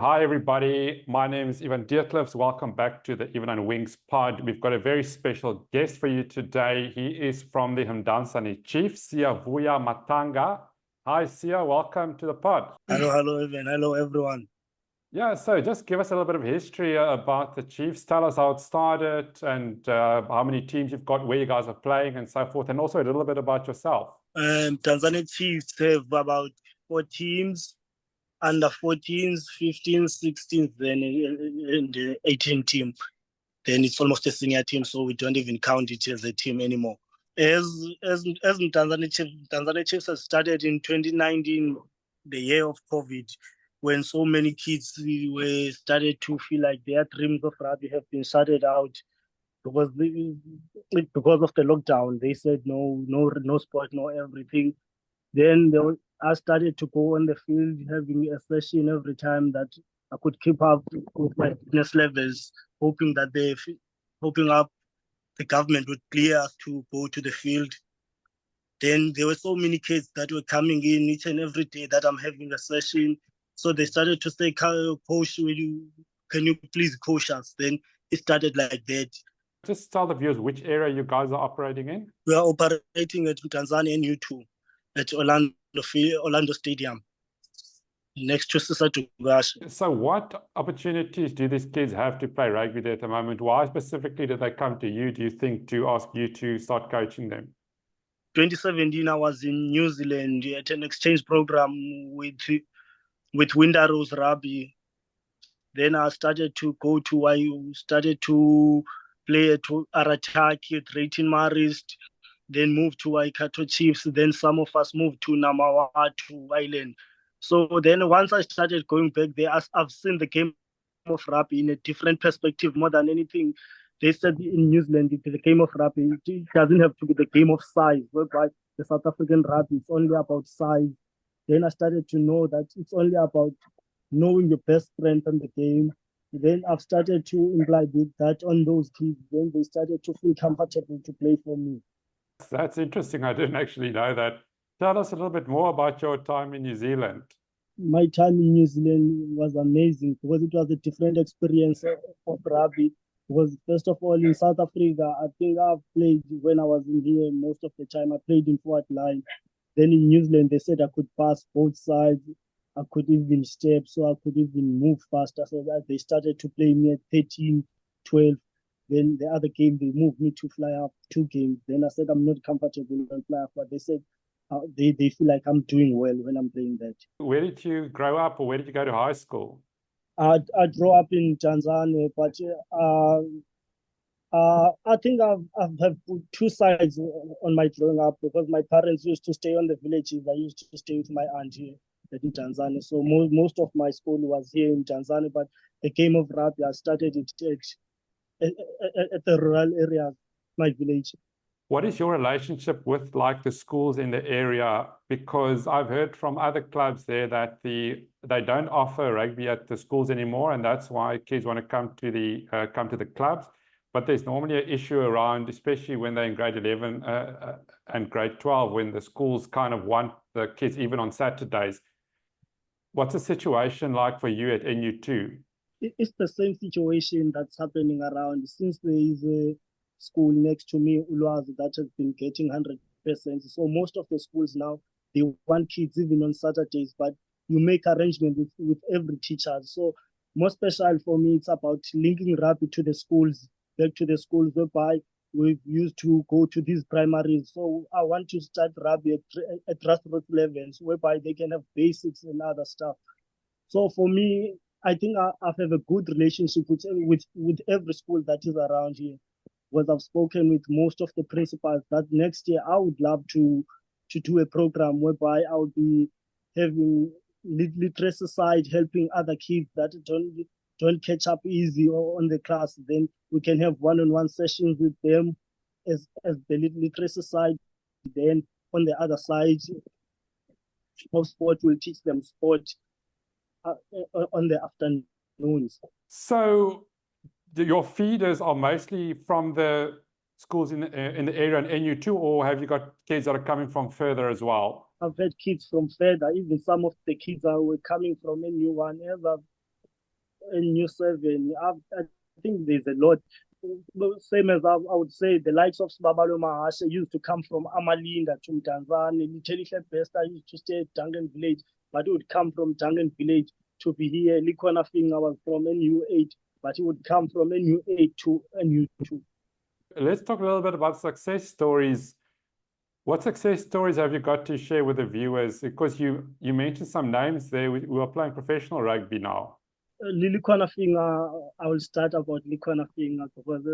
Hi, everybody. My name is Ivan Dietlefs. Welcome back to the Even on Wings pod. We've got a very special guest for you today. He is from the Mdantsane Chiefs, Siyavuya Matanga. Hi, Sia. Welcome to the pod. Hello, Evan. Hello, everyone. Yeah, so just give us a little bit of history about the Chiefs. Tell us how it started and how many teams you've got, where you guys are playing and so forth, and also a little bit about yourself. Tanzania Chiefs have about 4 teams, under 14s, 15s, 16s, then in the 18 team. Then it's almost a senior team, so we don't even count it as a team anymore. As Tanzania Chiefs has started in 2019, the year of COVID, when so many kids were started to feel like their dreams of rugby have been shuttered out because because of the lockdown. They said no sport, no everything. Then I started to go on the field, having a session every time that I could keep up with my fitness levels, hoping that the government would clear us to go to the field. Then there were so many kids that were coming in each and every day that I'm having a session. So they started to say, "Coach, can you please coach us?" Then it started like that. Just tell the viewers which area you guys are operating in. We are operating at Mdantsane and U2 at Orlando Stadium, next to Sisatugasha. So what opportunities do these kids have to play rugby there at the moment? Why specifically did they come to you, do you think, to ask you to start coaching them? 2017, I was in New Zealand at an exchange program with Windarose Rugby. Then I started to started to play at Arataki at Rayton Marist, then moved to Waikato Chiefs. Then some of us moved to Namawatu Island. So then once I started going back there, I've seen the game of rugby in a different perspective more than anything. They said in New Zealand, the game of rugby, it doesn't have to be the game of size, whereby the South African rugby, it's only about size. Then I started to know that it's only about knowing your best strength in the game. Then I've started to imply that on those kids. Then they started to feel comfortable to play for me. That's interesting. I didn't actually know that. Tell us a little bit more about your time in New Zealand. My time in New Zealand was amazing because it was a different experience of rugby. Because first of all, in South Africa, I think I've played when I was in here most of the time. I played in forward line. Then in New Zealand, they said I could pass both sides. I could even step, so I could even move faster. So that they started to play me at 13, 12. Then the other game, they moved me to fly up 2 games. Then I said I'm not comfortable on fly up, but they said they feel like I'm doing well when I'm playing that. Where did you grow up, or where did you go to high school? I grew up in Tanzania, but I think I've have put 2 sides on my growing up because my parents used to stay on the villages. I used to stay with my aunt here in Tanzania. So most of my school was here in Tanzania, but the game of rugby, I started it at the rural area, my village. What is your relationship with like the schools in the area? Because I've heard from other clubs there that they don't offer rugby at the schools anymore, and that's why kids want to come to the clubs. But there's normally an issue around, especially when they're in grade 11 and grade 12, when the schools kind of want the kids even on Saturdays. What's the situation like for you at NU2? It's the same situation that's happening around. Since there is a school next to me, Ulwazi, that has been getting 100%. So most of the schools now, they want kids even on Saturdays, but you make arrangement with every teacher. So most special for me, it's about linking rugby to the schools, back to the schools, whereby we used to go to these primaries. So I want to start rugby at grassroots levels, whereby they can have basics and other stuff. So for me, I think I have a good relationship with every school that is around here. Because I've spoken with most of the principals that next year I would love to do a program whereby I would be having literacy side, helping other kids that don't catch up easy or on the class. Then we can have one-on-one sessions with them as the literacy side. Then on the other side of sport, we'll teach them sport on the afternoons. So your feeders are mostly from the schools in the area in NU2, or have you got kids that are coming from further as well? I've had kids from further, even some of the kids that were coming from NU1. in New 7. I think there's a lot. Same as I would say, the likes of Sibabalo Mahashe used to come from Amalinda to Mdantsane. Little Besta used to stay at Dungan Village, but he would come from Dungan Village to be here. Likwana Finga was from NU8, but he would come from NU8 to NU2. Let's talk a little bit about success stories. What success stories have you got to share with the viewers? Because you mentioned some names there. We are playing professional rugby now. Likwana Finga, I will start about Likwana Finga because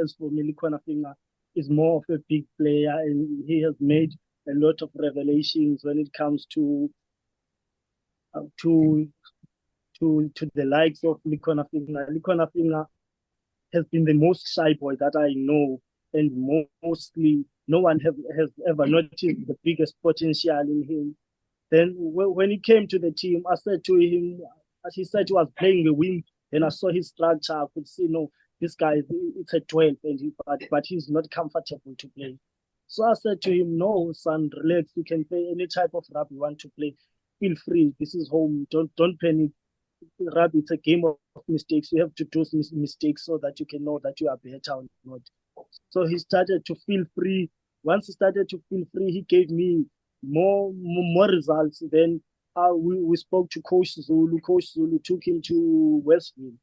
as for me, Likwana Finga is more of a big player and he has made a lot of revelations when it comes to the likes of Likwana Finga. Likwana Finga has been the most shy boy that I know, and mostly no one has ever noticed the biggest potential in him. Then when he came to the team, I said to him, as he said he was playing the wing, and I saw his structure, I could see, no, this guy, it's a 12, and but he's not comfortable to play. So I said to him, no, son, relax, you can play any type of rugby you want to play. Feel free, this is home, don't panic. Rugby, it's a game of mistakes. You have to do mistakes so that you can know that you are better or not. So he started to feel free. Once he started to feel free, he gave me more results. Then we spoke to Coach Zulu. Coach Zulu took him to Westville.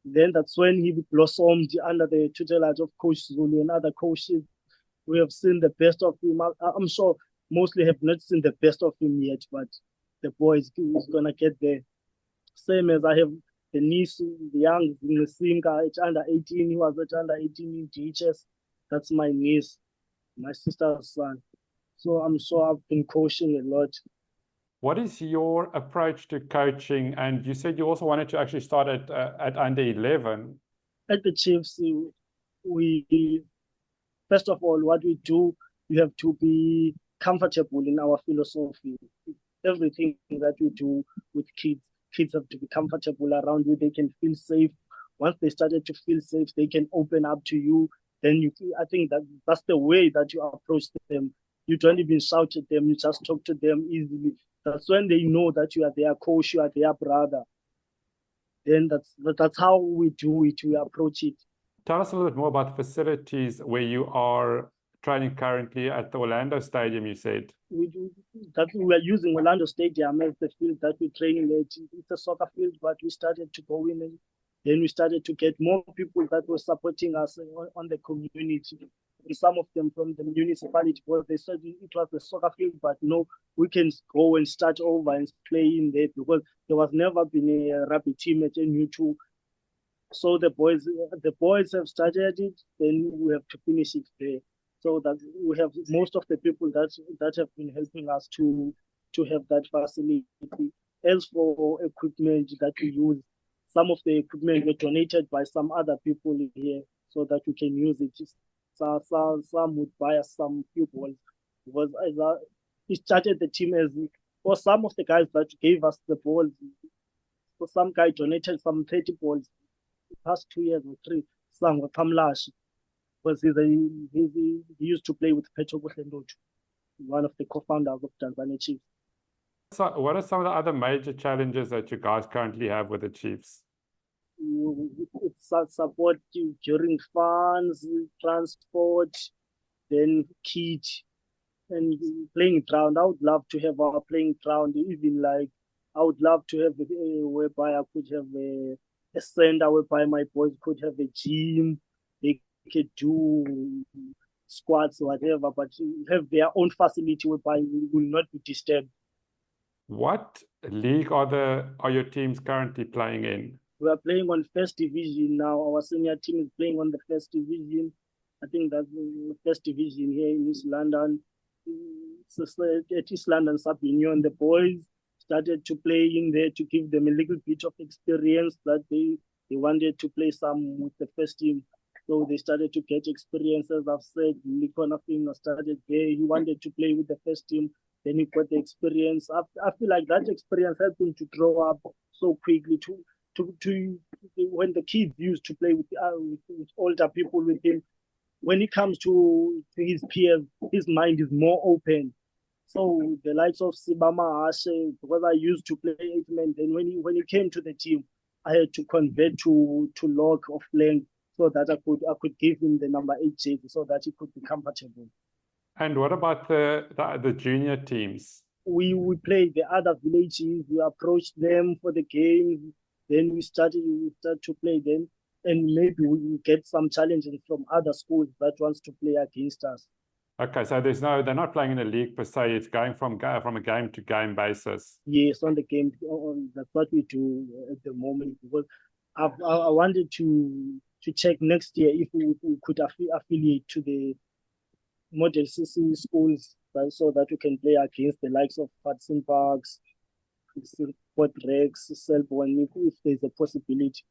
Then that's when he blossomed under the tutelage of Coach Zulu and other coaches. We have seen the best of him. I'm sure mostly have not seen the best of him yet, but the boy is going to get there. Same as I have the niece, the young Nsimka, it's under 18. He was at under 18 in DHS. That's my niece, my sister's son. So I'm sure I've been coaching a lot. What is your approach to coaching? And you said you also wanted to actually start at under 11. At the Chiefs, we first of all, what we do, you have to be comfortable in our philosophy. Everything that we do with kids have to be comfortable around you. They can feel safe. Once they started to feel safe, they can open up to you. Then I think that's the way that you approach them. You don't even shout at them. You just talk to them easily. That's when they know that you are their coach, you are their brother. Then that's how we do it. We approach it. Tell us a little bit more about the facilities where you are training currently at the Orlando Stadium, you said. We are using Orlando Stadium as the field that we're training at. It's a soccer field, but we started to go in and then we started to get more people that were supporting us on the community. And some of them from the municipality, because they said it was a soccer field, but no, we can go and start over and play in there because there was never been a rugby team at NU2. So the boys have started it, then we have to finish it there. So that we have most of the people that have been helping us to have that facility. As for equipment that we use, some of the equipment were donated by some other people here so that we can use it. Some would buy us some few balls. Because we started the team as, for some of the guys that gave us the balls, for some guy donated some 30 balls the past 2 years or 3. Some were Pamlash, because he used to play with Petro Buhlendotu, one of the co-founders of Mdantsane Chiefs. So what are some of the other major challenges that you guys currently have with the Chiefs? It's support during funds, transport, then kit, and playing ground. I would love to have our playing ground, even like I would love to have whereby I could have a center whereby my boys could have a gym. They could do squats or whatever, but have their own facility whereby we will not be disturbed. What league are your teams currently playing in? We are playing on first division now. Our senior team is playing on the first division. I think that's the first division here in East London. It's at East London Sub-Union. The boys started to play in there to give them a little bit of experience that they wanted to play some with the first team. So they started to get experience. As I've said, Likwana Finga started there. He wanted to play with the first team. Then he got the experience. I feel like that experience helped him to grow up so quickly to when the kids used to play with older people with him, when it comes to his peers, his mind is more open. So the likes of Sibama Ashe, because I used to play 8 men, then when he came to the team, I had to convert to lock of length so that I could give him the number 8 jersey so that he could be comfortable. And what about the junior teams? We played the other villages, we approached them for the game, then we start to play them, and maybe we will get some challenges from other schools that wants to play against us. Okay, so they're not playing in a league per se, it's going from a game to game basis. Yes, on the game, that's what we do at the moment, because I wanted to check next year if we could affiliate to the model CC schools, right, so that we can play against the likes of Hudson Parks, Port Rex, Selborne, if there's a possibility.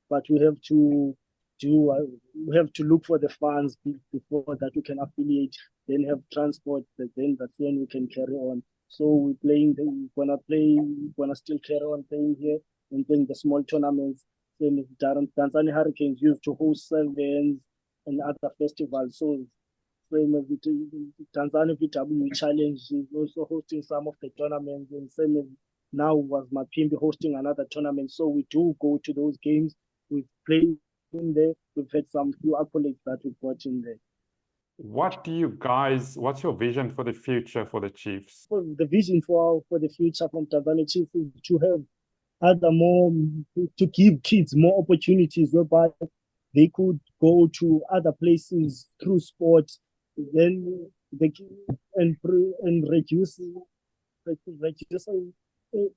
But we have to look for the funds before that we can affiliate, then have transport, then that's when we can carry on. So we're gonna still carry on playing here and playing the small tournaments. Same as Mdantsane Hurricanes used to host sevens and other festivals. So same as Tanzania VW Challenge is also hosting some of the tournaments, and same as now was Mapimbi hosting another tournament. So we do go to those games. We've played in there. We've had some few accolades that we've got in there. What's your vision for the future for the Chiefs? So the vision for the future from Mdantsane Chiefs is to have to give kids more opportunities whereby they could go to other places through sports, then they and reduce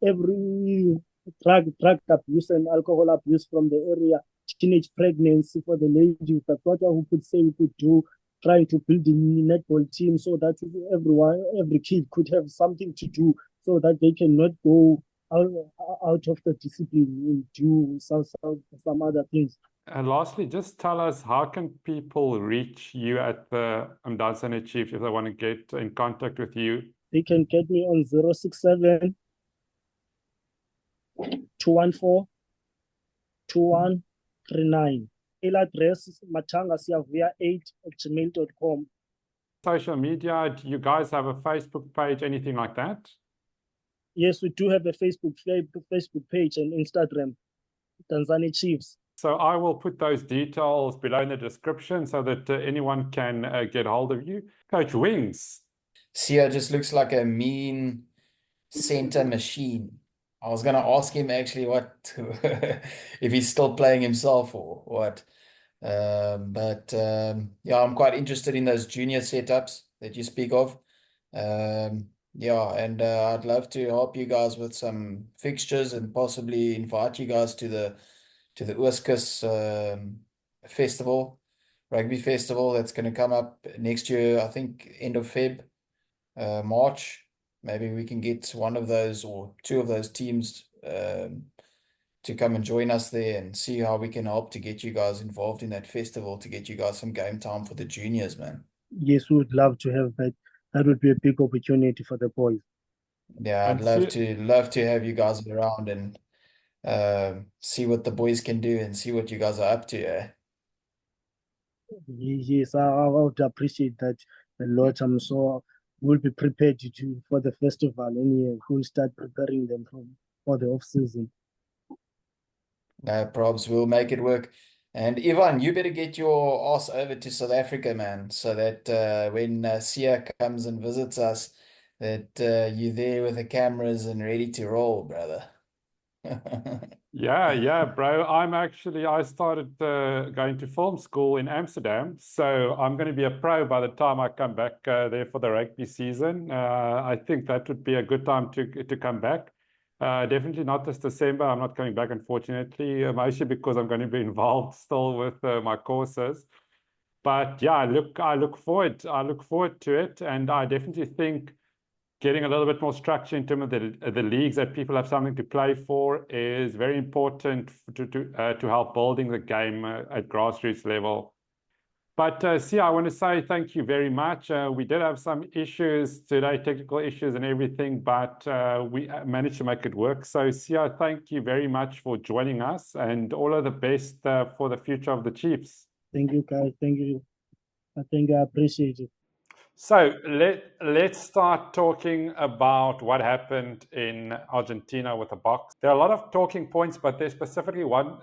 every drug abuse and alcohol abuse from the area, teenage pregnancy for the ladies. That's what I could say we could do, trying to build a netball team so that every kid could have something to do, so that they cannot go out of the discipline and do some other things. And lastly, just tell us, how can people reach you at the Mdantsane Chiefs if they want to get in contact with you? They can get me on 067 214 2139. Email address is matanga8@gmail.com. Social media, do you guys have a Facebook page, anything like that? Yes, we do have a Facebook page and Instagram, Mdantsane Chiefs. So I will put those details below in the description so that anyone can get hold of you. Coach Wings. Sia just looks like a mean center machine. I was going to ask him actually if he's still playing himself or what. Yeah, I'm quite interested in those junior setups that you speak of. Yeah, and I'd love to help you guys with some fixtures and possibly invite you guys to the Ooskus festival, rugby festival that's going to come up next year, I think end of Feb, March. Maybe we can get one of those or two of those teams to come and join us there and see how we can help to get you guys involved in that festival, to get you guys some game time for the juniors, man. Yes, we would love to have that. That would be a big opportunity for the boys. Yeah, I'd love to have you guys around and see what the boys can do and see what you guys are up to. Eh? Yes, I would appreciate that a lot. I'm sure we'll be prepared for the festival, and we'll start preparing them for the off season. No probs, we'll make it work. And Ivan, you better get your ass over to South Africa, man, so that when Sia comes and visits us, that you're there with the cameras and ready to roll, brother. Yeah, bro. I started going to film school in Amsterdam, so I'm going to be a pro by the time I come back there for the rugby season. I think that would be a good time to come back. Definitely not this December. I'm not coming back, unfortunately, mostly because I'm going to be involved still with my courses. But yeah, I look forward to it, and I definitely think getting a little bit more structure in terms of the leagues that people have something to play for is very important to help building the game at grassroots level. But Sia, I want to say thank you very much. We did have some issues today, technical issues and everything, but we managed to make it work. So Sia, thank you very much for joining us, and all of the best for the future of the Chiefs. Thank you, guys. Thank you. I think I appreciate it. So let's start talking about what happened in Argentina with the box. There are a lot of talking points, but there's specifically one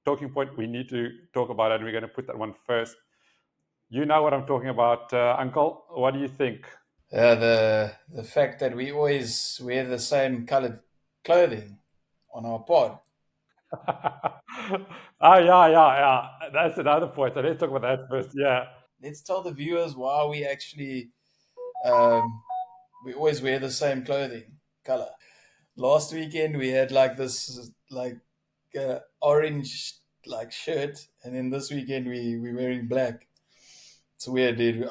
talking point we need to talk about, and we're going to put that one first. You know what I'm talking about, Uncle. What do you think? The fact that we always wear the same colored clothing on our pod. Yeah. That's another point. So let's talk about that first. Yeah. Let's tell the viewers why we actually um, we always wear the same clothing color. Last weekend we had like this orange like shirt, and then this weekend we wearing black. It's weird, dude.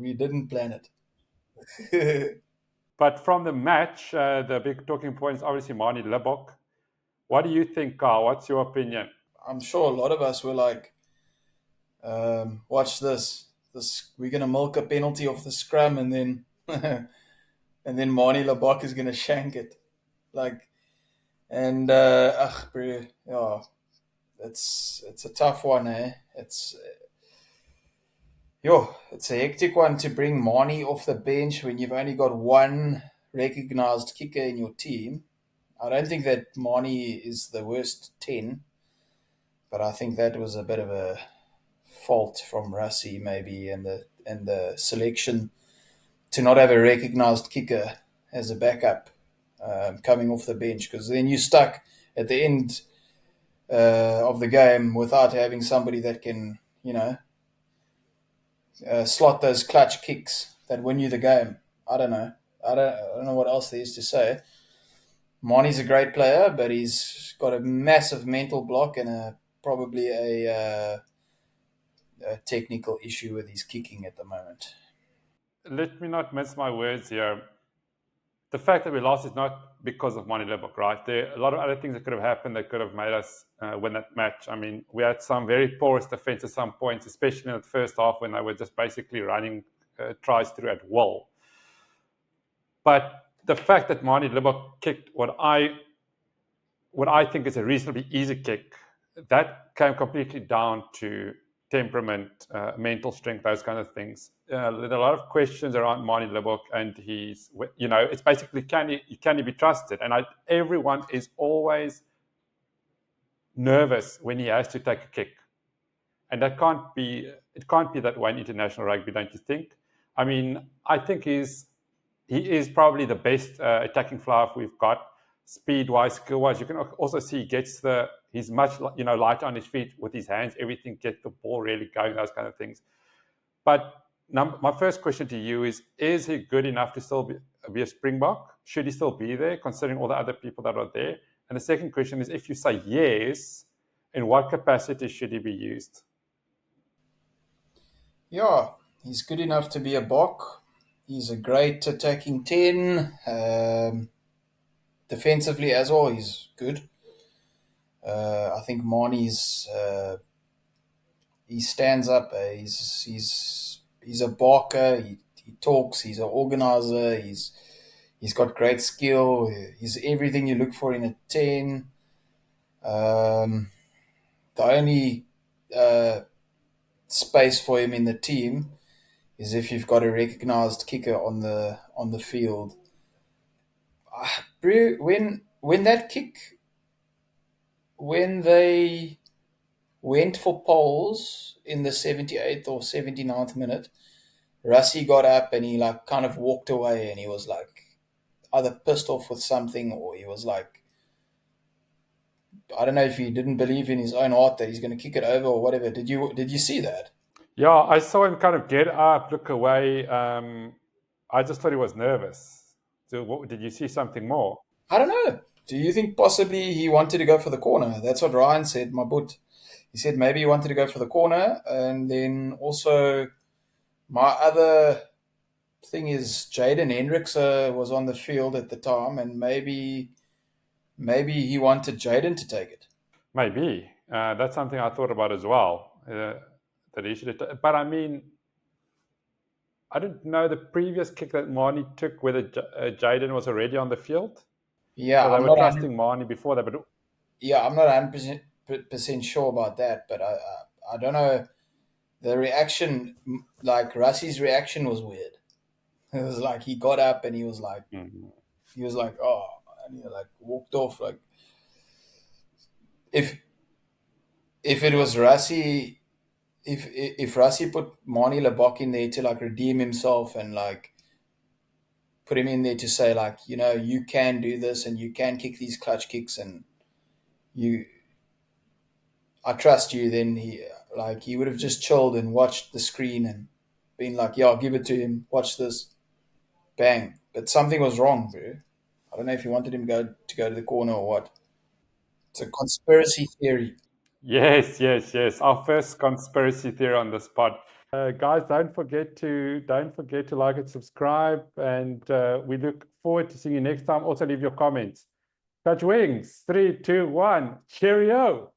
We didn't plan it. But from the match, the big talking point is obviously Mani Libbok. What do you think, Carl? What's your opinion? I'm sure a lot of us were like, watch this. This we're gonna milk a penalty off the scrum, and then and then Mani Labok is gonna shank it. Like, and bro, yeah, it's a tough one, eh? It's a hectic one to bring Mani off the bench when you've only got one recognized kicker in your team. I don't think that Mani is the worst 10, but I think that was a bit of a fault from Rassi maybe and the selection to not have a recognized kicker as a backup coming off the bench, because then you're stuck at the end of the game without having somebody that can, slot those clutch kicks that win you the game. I don't know. I don't know what else there is to say. Mani's a great player, but he's got a massive mental block and probably a technical issue with his kicking at the moment. Let me not mince my words here. The fact that we lost is not because of Mani Libbok, right? There are a lot of other things that could have happened that could have made us win that match. I mean, we had some very porous defense at some points, especially in the first half when they were just basically running tries through at will. But the fact that Mani Libbok kicked what I think is a reasonably easy kick, that came completely down to temperament, mental strength, those kind of things. There are a lot of questions around Mani Libbok, and it's basically can he be trusted? And everyone is always nervous when he has to take a kick, and it can't be that way in international rugby, don't you think? I mean, I think he is probably the best attacking fly we've got. Speed-wise, skill-wise, you can also see he's much light on his feet with his hands, everything, get the ball really going, those kind of things. But my first question to you is he good enough to still be a Springbok? Should he still be there, considering all the other people that are there? And the second question is, if you say yes, in what capacity should he be used? Yeah, he's good enough to be a Bok. He's a great attacking 10. Defensively as well, he's good. I think Mani's he stands up. He's a barker. He talks. He's an organizer. He's got great skill. He's everything you look for in a 10. The only space for him in the team is if you've got a recognized kicker on the field. When that kick, when they went for poles in the 78th or 79th minute, Rassi got up and he like kind of walked away, and he was like either pissed off with something, or he was like, I don't know if he didn't believe in his own heart that he's going to kick it over or whatever. Did you see that? Yeah, I saw him kind of get up, look away. I just thought he was nervous. So, did you see something more? I don't know. Do you think possibly he wanted to go for the corner? That's what Ryan said, my boot. He said maybe he wanted to go for the corner. And then also, my other thing is Jaden Hendricks was on the field at the time, and maybe he wanted Jaden to take it. Maybe. That's something I thought about as well. That he should have. But I mean, I didn't know the previous kick that Marnie took, whether Jaden was already on the field. Yeah, So they I'm were not. trusting Marnie before that. But Yeah, I'm not 100% sure about that, but I don't know. the reaction, like Rassi's reaction was weird. It was like he got up and he was like, oh, and he like walked off. Like if it was Rassi, if Rassi put Mani Labok in there to like redeem himself and like put him in there to say like, you know, you can do this and you can kick these clutch kicks and I trust you, then he would have just chilled and watched the screen and been like, yeah, I'll give it to him, watch this, bang. But something was wrong, bro. I don't know if he wanted him to go to the corner or what. It's a conspiracy theory. Yes, yes, yes. Our first conspiracy theory on the spot. Guys, don't forget to like and subscribe, and we look forward to seeing you next time. Also, leave your comments. Touch wings. 3, 2, 1. Cheerio.